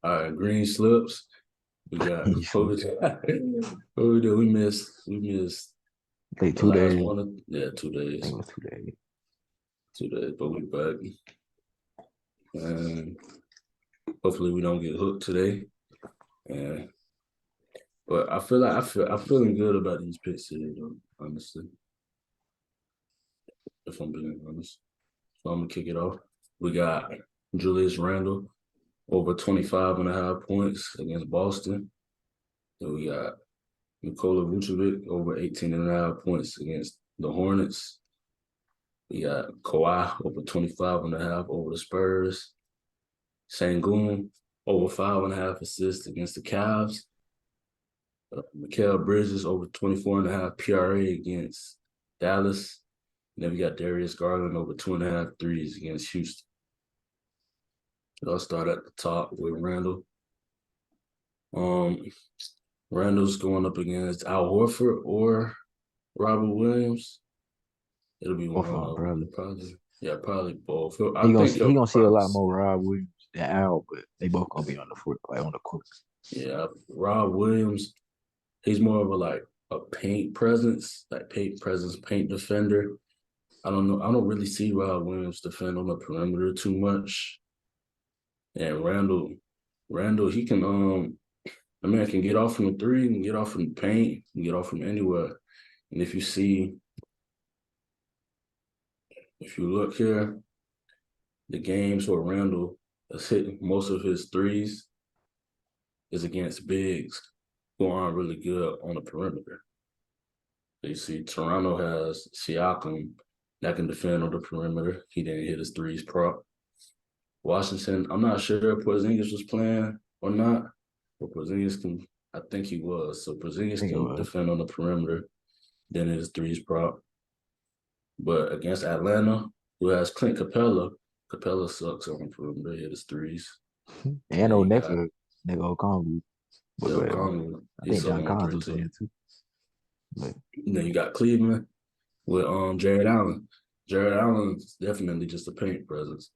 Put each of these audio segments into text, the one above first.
All right, green slips. We got what we do? We missed Like the two last days. one. Yeah, I think it 2 days. was 2 days. 2 days, but we back. And hopefully we don't get hooked today. And but I feel like I'm feeling good about these picks today, though, honestly. If I'm being honest. So I'm gonna kick it off. We got Julius Randle over 25.5 points against Boston. Then we got Nikola Vucevic over 18.5 points against the Hornets. We got Kawhi over 25.5 over the Spurs. Sengun over 5.5 assists against the Cavs. Mikal Bridges over 24.5 PRA against Dallas. And then we got Darius Garland over 2.5 threes against Houston. I'll start at the top with Randall. Randall's going up against Al Horford or Robert Williams. It'll be one Both of them, of them, probably. probably. Yeah, probably both. He I gonna think see, he he'll gonna see a probably. lot more Rob Williams than Al, but they both gonna be on the court, like on the court. Yeah, Rob Williams. He's more of a paint presence, paint defender. I don't know. I don't really see Rob Williams defend on the perimeter too much. And Randall, he can the man can get off from the three, can get off from the paint, can get off from anywhere. And if you look here, the games where Randall has hit most of his threes is against bigs who aren't really good on the perimeter. You see, Toronto has Siakam that can defend on the perimeter. He didn't hit his threes prop. Washington, I'm not sure if Porzingis was playing or not, but Porzingis can, I think he was. So I Porzingis think it can was. defend on the perimeter, then hit his threes prop. But against Atlanta, who has Clint Capella, Capella sucks on the perimeter, hit his threes. And Then no you next got to nigga O'Connell. But go Dale ahead, Conley, I he think suck John on Collins three was in too. here too. But Then you got Cleveland with Jared Allen. Jared Allen's definitely just a paint presence.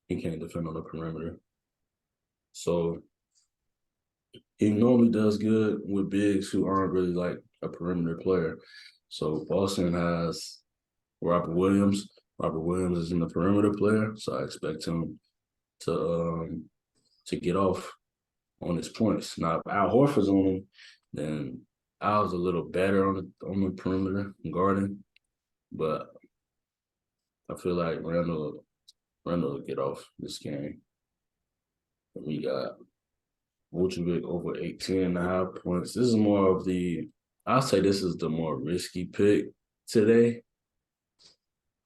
He can't defend on the perimeter. So he normally does good with bigs who aren't really like a perimeter player. So Boston has Robert Williams. Robert Williams is in the perimeter player, so I expect him to get off on his points. Now, if Al Horford's on him, then Al's a little better on the perimeter guarding, but I feel like Randall will get off this game. We got Vucevic over 18.5 points. This is more of I'll say this is the more risky pick today.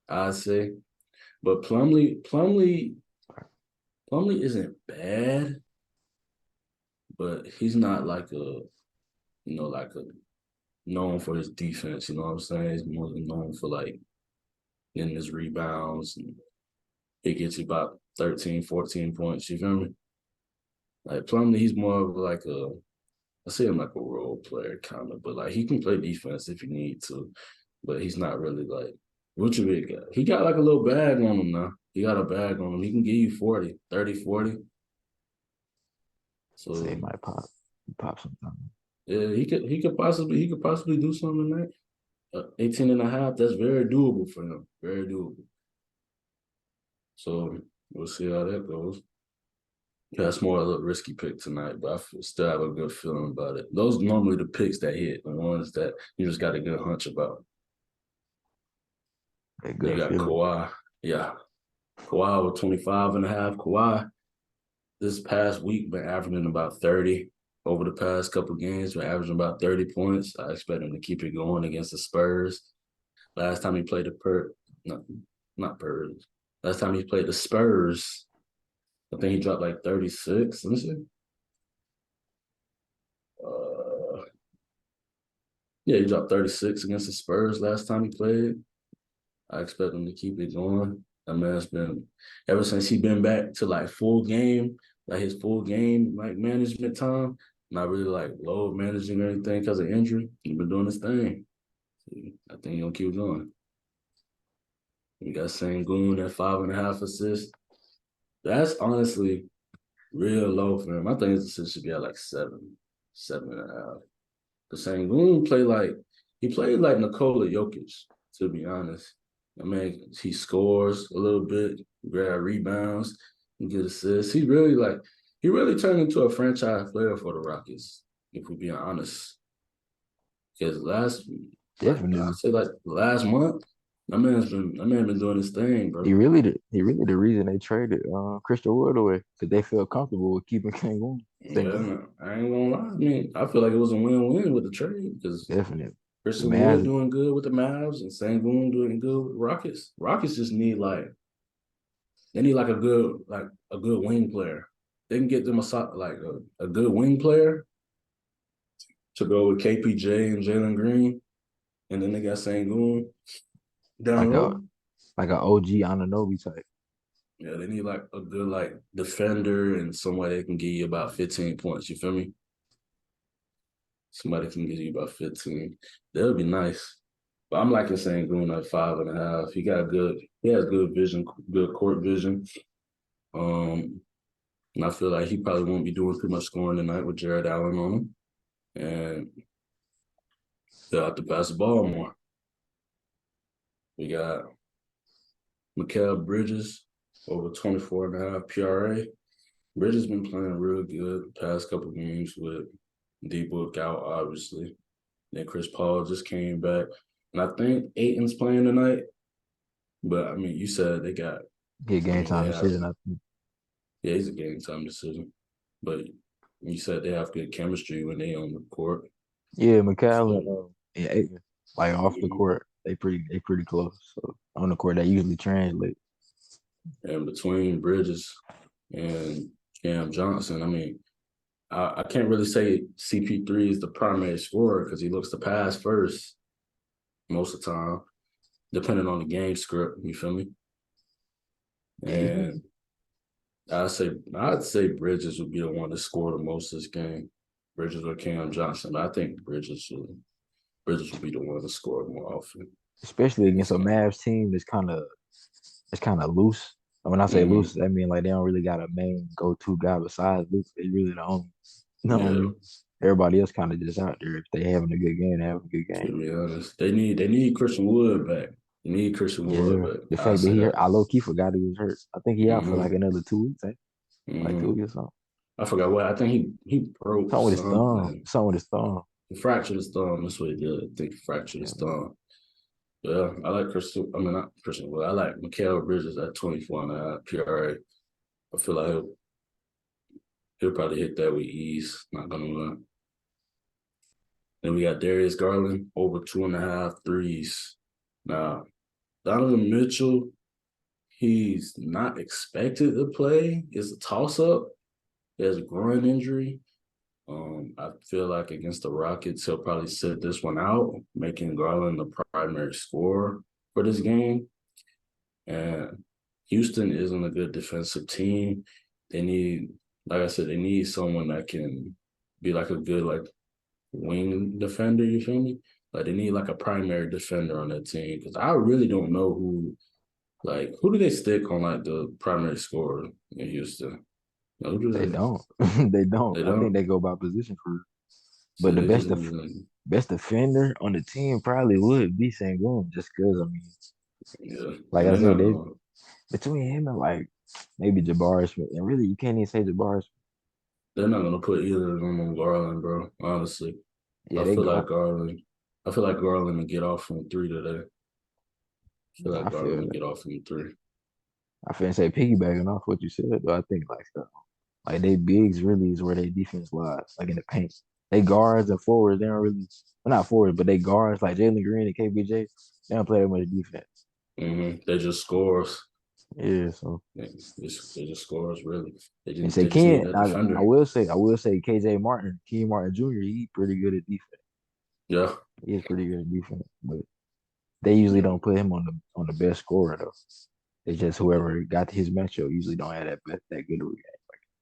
I'd say. But Plumlee isn't bad, but he's not like a known for his defense, you know what I'm saying? He's more known for like getting his rebounds and he gets you about 13, 14 points, you feel me? Like Plumlee, he's more of like I see him like a role player kind of, but like he can play defense if you need to, but he's not really like Vucevic. He got like a little bag on him now. He got a bag on him. He can give you 40, 30, 40. say So it might pop sometime. yeah, he could possibly do something like that. 18 and a half, that's very doable for him. Very doable. So we'll see how that goes. Yeah, that's more of a risky pick tonight, but still have a good feeling about it. Those are normally the picks that hit, the ones that you just got a good hunch about. A Then you good got feeling. Kawhi. Yeah. Kawhi with 25.5. Kawhi this past week been averaging about 30 over the past couple games. Been averaging about 30 points. I expect him to keep it going against the Spurs. Last time he played not Spurs. Last time he played the Spurs, I think he dropped like 36. Let me see. Uh, yeah, he dropped 36 against the Spurs last time he played. I expect him to keep it going. That man's been ever since he been back to like full game, like his full game like management time. Not really like load managing or anything because of injury. He been doing his thing. I think he'll keep going. We got Sengun at 5.5 assists. That's honestly real low for him. I think his assist should be at like 7.5. The Sengun he played like Nikola Jokic, to be honest. I mean, he scores a little bit, grab rebounds, and get assists. He really turned into a franchise player for the Rockets, if we're being honest. Because I Definitely. say like last month, that man been doing his thing, bro. He really the reason they traded Christian Wood away because they felt comfortable with keeping King Yeah, Sengun. no, I ain't gonna lie. I mean, I feel like it was a win-win with the trade because Definitely. The Christian Wood Mavs, doing good with the Mavs and Sangoon doing good with the Rockets. Rockets just need they need a good wing player. They can get them a good wing player to go with KPJ and Jalen Green, and then they got Sangoon down like a low. like a OG Ananobi type. Yeah, they need like a good defender and somebody that can give you about 15 points. You feel me? Somebody can give you about 15. That would be nice. But I'm liking Sangoon at 5.5. He has good vision, good court vision. Um, and I feel like he probably won't be doing too much scoring tonight with Jared Allen on him. And they'll have to pass the ball more. We got Mikal Bridges over 24.5 PRA. Bridges been playing real good the past couple games with D-Book out, obviously. Then Chris Paul just came back. And I think Aiton's playing tonight. But I mean, you said Get game they time have, decision. I think. yeah, it's a game time decision. But you said they have good chemistry when they on the court. Yeah, So, McCall and Ayton, like off the court, they pretty close. So on the court, they usually translate. and between Bridges and Cam Johnson, I mean, I can't really say CP3 is the primary scorer because he looks to pass first most of the time, depending on the game script. You feel me? Yeah, he can. And I'd say Bridges would be the one to score the most this game. Bridges or Cam Johnson. I think Bridges would be the one to score more often. Especially against a So, Mavs team that's kind of loose. And when I say mm-hmm. loose, I mean like they don't really got a main go-to guy besides Luke. They really don't. You know what I Yeah, mean? Everybody else kind of just out there. If they having a good game, they having a good to game. be honest, they need Christian Wood back. They need Christian Wood Yeah. back. The I fact that say he hurt, that. I low key forgot he was hurt. I think he out for like Mm-hmm. another 2 weeks, like Mm-hmm. 2 weeks or something. I forgot what. I think he broke Something with his thumb. something. Something with his thumb. He fractured his thumb. That's what he did. I think he fractured his Yeah. thumb. Yeah, I like Christian. I mean, not Christian Wood. I like Mikal Bridges at 24.5 PRA. I feel like he'll probably hit that with ease. Not gonna lie. Then we got Darius Garland over 2.5 threes. Now, Donovan Mitchell, he's not expected to play. It's a toss up. He has a groin injury. I feel like against the Rockets, he'll probably sit this one out, making Garland the primary scorer for this game. And Houston isn't a good defensive team. They need, like I said, they need someone that can be like a good wing defender. You feel me? Like they need like a primary defender on that team because I really don't know who do they stick on like the primary scorer in Houston? Who do They they? don't. They don't. They I think don't. they go by position for. So But the they just best defender on the team probably would be Sengun, just because I mean, yeah, like and I they're said, not they going. between him and like maybe Jabari Smith, and really you can't even say Jabari Smith. They're not gonna put either of them on Garland, bro. Honestly, Yeah, I they feel like guard. Garland. I feel like Garland will get off from three today. I feel like I Garland feel will that. get off from three. I feel say piggybacking off what you said, though. I think like they bigs really is where they defense lies, like in the paint. They guards and forwards, they don't really, well, not forwards, but they guards like Jalen Green and KBJ. They don't play that much defense. They just scores. Yeah, so They just scores really. They and just say they just need Ken, that defender. I will say KJ Martin, Ken Martin Jr. He pretty good at defense. Yeah. He is pretty good at defense, but they usually Yeah. don't put him on the best scorer though. It's just whoever got his matchup usually don't have that good of a game.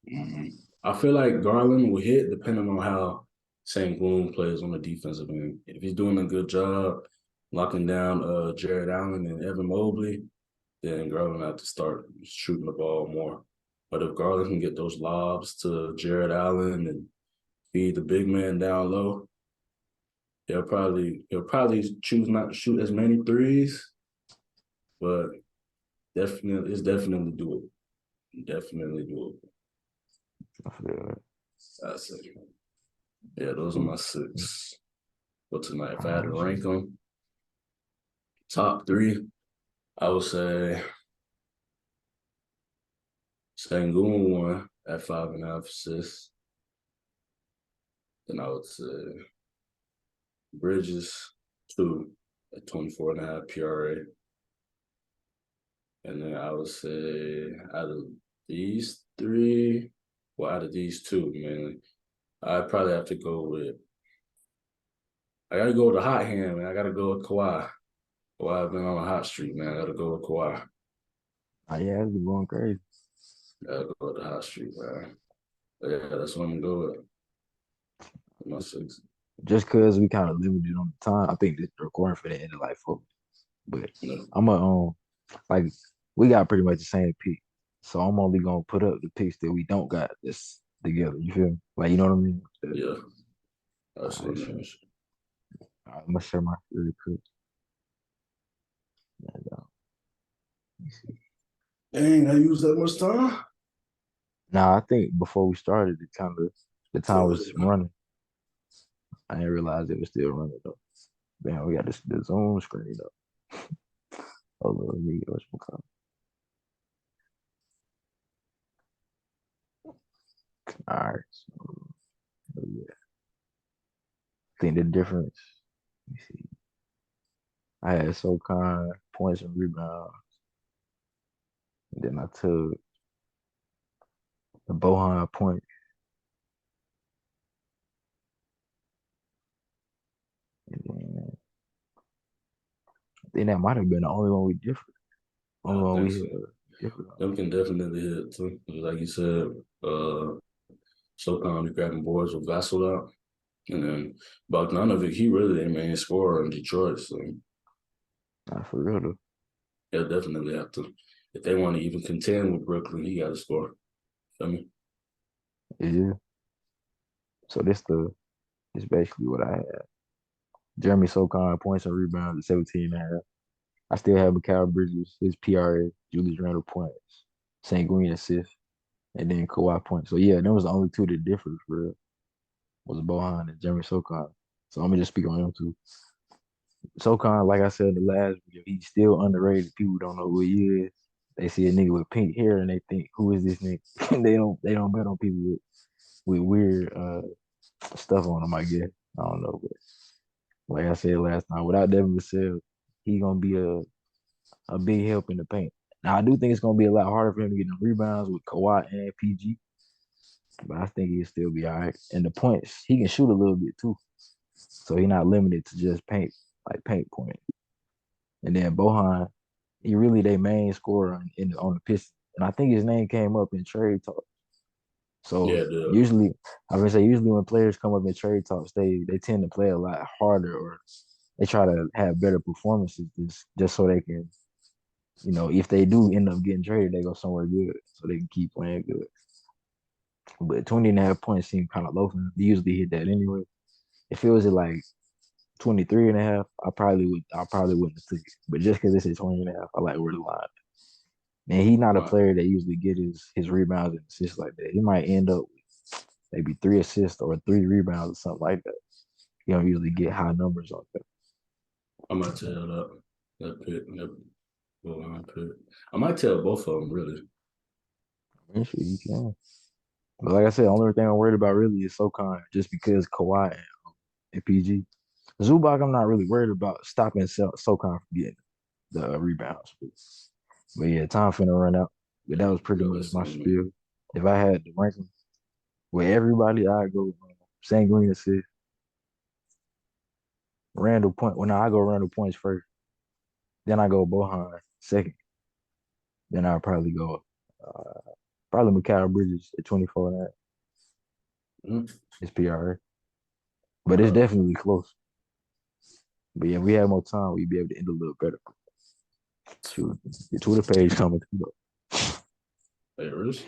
Mhm. I feel like Garland will hit depending on how Sangoon plays on the defensive end. If he's doing a good job locking down Jared Allen and Evan Mobley, then Garland have to start shooting the ball more. But if Garland can get those lobs to Jared Allen and feed the big man down low, he'll probably choose not to shoot as many threes, but it's definitely doable. Definitely doable. I feel it. I say, yeah, those are my six. But tonight, if I had to Honestly. rank them, top three, I would say Sengun one at 5.5 assists. Then I would say Bridges two at 24.5 PRA. And then I would say out of these three, well, out of these two, mainly, I'd probably have to go with. I gotta go with the hot hand, man. I gotta go with Kawhi. Kawhi been on a hot streak, man. I gotta go with Kawhi. Oh, yeah, it's been going crazy. Gotta go with the hot streak, man. But yeah, that's what I'm gonna go with. My six. Just because we kind of limited on the time, I think the recording for the end of like four. But No, I'm a like we got pretty much the same pick, so I'm only gonna put up the picks that we don't got this together. You feel me? Like you know what I mean? yeah, I All see, right, so man. I'm gonna share my really quick. And, let me see. Dang, I used that much time. Now I think before we started, the time Oh, was running. I didn't realize it was still running though. Man, we got the Zoom screen up. Hold on, let me get what's all right. So, yeah. I think the difference. Let me see. I had SoCon points and rebounds. And then I took the Bohan point. And then I think that might have been the only one we different. Only I one think we so. different on. Them can definitely hit too. Like you said, SoCon grabbing boards with Vassal out. And then Bogdanovic, he really their main scorer in Detroit. So Not for real though. he'll definitely have to. If they want to even contend with Brooklyn, he got to score. Feel me? Yeah. So this basically what I had. Jeremy SoCon points and rebounds at 17 and a half. I still have Mikal Bridges, his PRA, Julius Randle points, St. Green assists, and then Kawhi points. So yeah, that was the only two that differed for real. Was Bohan and Jeremy SoCon. So let me just speak on them two. SoCon, like I said in the last video, he's still underrated. People don't know who he is. They see a nigga with pink hair and they think, who is this nigga? they don't bet on people with weird stuff on them, I guess. I don't know, but like I said last time, without Devin Vassell, he gonna be a big help in the paint. Now I do think it's gonna be a lot harder for him to get the rebounds with Kawhi and PG, but I think he'll still be all right. And the points, he can shoot a little bit too, so he's not limited to just paint, like paint point. And then Bohan, he really their main scorer on the Pistons, and I think his name came up in trade talk. So Yeah, the usually, I would say usually when players come up in trade talks, they tend to play a lot harder or they try to have better performances just so they can, if they do end up getting traded, they go somewhere good so they can keep playing good. But 20 and a half points seem kind of low for him. He usually hit that anyway. If it was at like 23 and a half, I probably wouldn't have took it. But just because it's at 20 and a half, I like where the line. And he's not a my player that usually get his rebounds and assists like that. He might end up with maybe 3 assists or 3 rebounds or something like that. He don't usually get high numbers on that. I might tell that pick that Bohan pick. I might tell both of them really. I mean, shit, you can. But like I said, the only thing I'm worried about really is SoCon, just because Kawhi and PG. Zubac, I'm not really worried about stopping SoCon from getting the rebounds. But yeah, time finna run out. But that was pretty Yeah, much let's my see, man. spiel. If I had to rank them with everybody, I'd go St. Green assist, Randall point. Well, no, I go Randall points first. Then I go Bohan second. Then I'll probably go probably Mikal Bridges at 24 and that. Mhm. It's PRA. But it's Uh, definitely close. But yeah, if we had more time, we'd be able to end a little better. Shoot, the Twitter page coming too. Like, really?